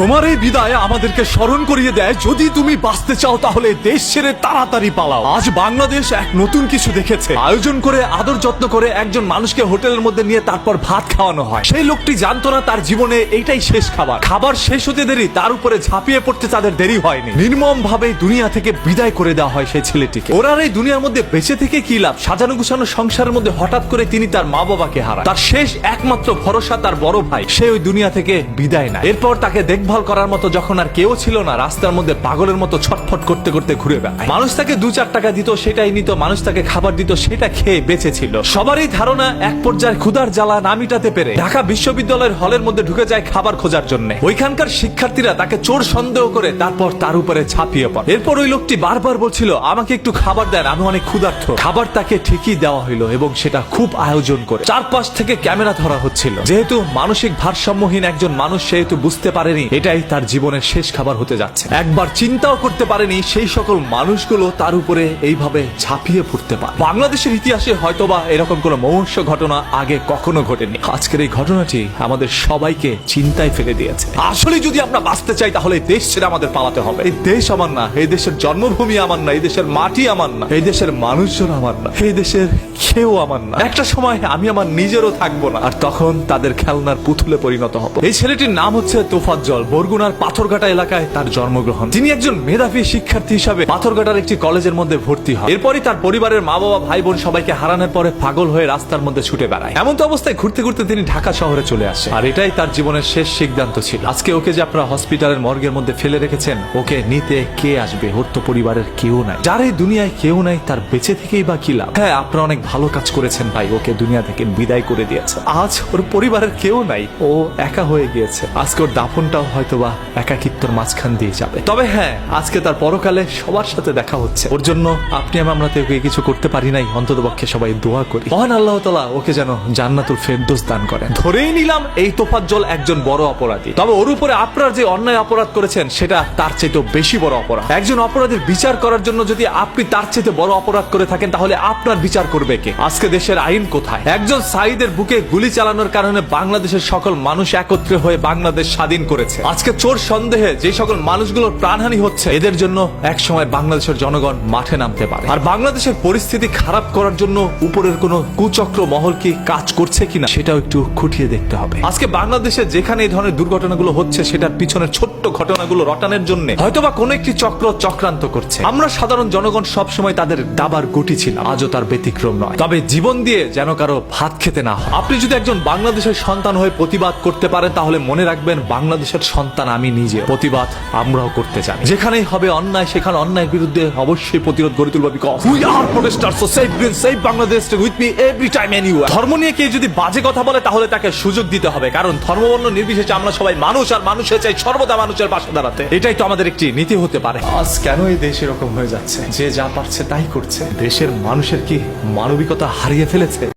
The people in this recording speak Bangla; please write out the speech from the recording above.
তোমার এই বিদায় আমাদেরকে স্মরণ করিয়ে দেয়, যদি তুমি বাঁচতে চাও তাহলে দেশ ছেড়ে তাড়াতাড়ি পালাও। আজ বাংলাদেশ এক নতুন কিছু দেখেছে। আয়োজন করে আদর যত্ন করে একজন মানুষকে হোটেলের মধ্যে নিয়ে তারপর ভাত খাওয়ানো হয়। সেই লোকটি জানতো না তার জীবনে এইটাই শেষ খাবার। খাবার শেষ হতে দেরি, তার উপরে ঝাঁপিয়ে পড়তে তাদের দেরি হয়নি। নির্মম ভাবে দুনিয়া থেকে বিদায় করে দেওয়া হয় সেই ছেলেটিকে। ওরা এই দুনিয়ার মধ্যে বেঁচে থেকে কি লাভ? সাজানো গুছানো সংসারের মধ্যে হঠাৎ করে তিনি তার মা বাবাকে হারান। তার শেষ একমাত্র ভরসা তার বড় ভাই, সে ওই দুনিয়া থেকে বিদায় নেয়। এরপর তাকে দেখভাল করার মতো যখন আর কেউ ছিল না, রাস্তার মধ্যে পাগলের মতো ছটফট করতে করতে ঘুরে বেড়ায়। মানুষ তাকে 2-4 টাকা দিত, সেটাই নিত। মানুষ তাকে খাবার দিত, সেটা খেয়ে বেঁচে ছিল। সবারই ধারণা এক পর্যায়ে ক্ষুধার জ্বালা না মিটাতে পেরে ঢাকা বিশ্ববিদ্যালয়ের হলের মধ্যে ঢুকে যায় খাবার খোঁজার জন্য। ওইখানকার শিক্ষার্থীরা তাকে চোর সন্দেহ করে তারপর তার উপরে ঝাঁপিয়ে পড়ে। এরপর ওই লোকটি বারবার বলছিল, আমাকে একটু খাবার দেন, আমি অনেক ক্ষুধার্ত। খাবার তাকে ঠিকই দেওয়া হইলো এবং সেটা খুব আয়োজন করে। চারপাশ থেকে ক্যামেরা ধরা হচ্ছিল। যেহেতু মানসিক ভারসাম্যহীন একজন মানুষ, সেহেতু বুঝতে পারেনি এটাই তার জীবনের শেষ খাবার হতে যাচ্ছে। একবার চিন্তাও করতে পারেনি সেই সকল মানুষগুলো তার উপরে এইভাবে ঝাঁপিয়ে পড়তে পারে। বাংলাদেশের ইতিহাসে হয়তোবা এরকম কোনো মহর্ষ ঘটনা আগে কখনো ঘটেনি। আজকের এই ঘটনাটি আমাদের সবাইকে চিন্তায় ফেলে দিয়েছে। আসলে যদি আমরা বাঁচতে চাই তাহলে এই দেশ ছেড়ে আমাদের পালাতে হবে। এই দেশ আমার না, এই দেশের জন্মভূমি আমার না, এই দেশের মাটি আমার না, এই দেশের মানুষজন আমার না, এই দেশের কেউ আমার না। একটা সময় আমি আমার নিজেরও থাকবো না, আর তখন তাদের খেলনার পুতুলে পরিণত হব। এই ছেলেটির নাম হচ্ছে তোফাজ্জল। বরগুনার পাথরঘাটা এলাকায় তার জন্মগ্রহণ। তিনি একজন মেধাবী শিক্ষার্থী হিসাবে পাথরঘাটার একটি কলেজের মধ্যে ভর্তি হয়। এরপরই তার পরিবারের মা বাবা ভাই বোন সবাইকে হারানোর পরে পাগল হয়ে রাস্তার মধ্যে ছুটে বেড়ায়। এমন তো অবস্থায় ঘুরতে ঘুরতে তিনি ঢাকা শহরে চলে আসে, আর এটাই তার জীবনের শেষ সিদ্ধান্ত ছিল। আজকে ওকে যে আপনারা হসপিটালের মর্গের মধ্যে ফেলে রেখেছেন, ওকে নিতে কে আসবে? ওর তো পরিবারের কেউ নাই। যার এই দুনিয়ায় কেউ নাই, তার বেঁচে থেকেই বা কি লাভ? হ্যাঁ, আপনারা অনেক ভালো কাজ করেছেন ভাই, ওকে দুনিয়া থেকে বিদায় করে দিয়েছে। আজ ওর পরিবারের কেউ নাই, ও একা হয়ে গিয়েছে। আজকে ওর দাফনটাও হয়তোবা একাকিত্বর মাঝখান দিয়ে যাবে। তবে হ্যাঁ, আজকে তার পরকালে সবার সাথে দেখা হচ্ছে। ওর জন্য আপনি আমরা তো ওকে কিছু করতে পারি নাই, অন্ততপক্ষে সবাই দোয়া করি মহান আল্লাহ তাআলা ওকে যেন জান্নাতুল ফেরদৌস দান করেন। ধরেই নিলাম এই তোফাজ্জল একজন বড় অপরাধী, তবে ওর উপরে আপনারা যে অন্যায় অপরাধ করেছেন সেটা তার চাইতে বেশি বড় অপরাধ। একজন অপরাধীর বিচার করার জন্য যদি আপনি তার চাইতে বড় অপরাধ করে থাকেন, তাহলে আপনার বিচার করবে কে? আজকে দেশের আইন কোথায়? একজন সাঈদের বুকে গুলি চালানোর কারণে বাংলাদেশের সকল মানুষ একত্রে হয়ে বাংলাদেশ স্বাধীন করেছে। আজকে চোর সন্দেহে যে সকল মানুষগুলোর প্রাণহানি হচ্ছে, এদের জন্য এক সময় বাংলাদেশের জনগণ মাঠে নামতে পারে। আর বাংলাদেশের পরিস্থিতি খারাপ করার জন্য উপরের কোনো কুচক্র মহল কি কাজ করছে কিনা, সেটাও একটু খুঁটিয়ে দেখতে হবে। আজকে বাংলাদেশে যেখানে এই ধরনের দুর্ঘটনাগুলো হচ্ছে, সেটার পিছনের ছোট্ট ঘটনাগুলো রটানোর জন্য হয়তোবা কোনো একটি চক্র চক্রান্ত করছে। আমরা সাধারণ জনগণ সব সময় তাদের দাবার গুটি ছিলাম, আজও তার ব্যতিক্রম নয়। তবে জীবন দিয়ে যেন কারো ভাত খেতে না হয়। আপনি যদি একজন বাংলাদেশের সন্তান হয়ে প্রতিবাদ করতে পারেন, তাহলে মনে রাখবেন বাংলাদেশের সন্তান আমি নিজে। প্রতিবাদ আমরাও করতে চাই। যেখানেই হবে অন্যায়, সেখানে অন্যায়ের বিরুদ্ধে অবশ্যই প্রতিরোধ গড়ে তুলব। Because we are protesters, so save green, save Bangladesh with me every time anywhere. ধর্ম নিয়ে কেউ যদি বাজে কথা বলে, তাহলে তাকে সুযোগ দিতে হবে, কারণ ধর্মবর্ণ নির্বিশেষে আমরা সবাই মানুষ, আর মানুষের চাই সর্বদা মানুষের পাশে দাঁড়াতে। এটাই তো আমাদের একটি নীতি হতে পারে। আজ কেন এই দেশ এরকম হয়ে যাচ্ছে? যে যা পারছে তাই করছে। দেশের মানুষের কি মানবিকতা হারিয়ে ফেলেছে?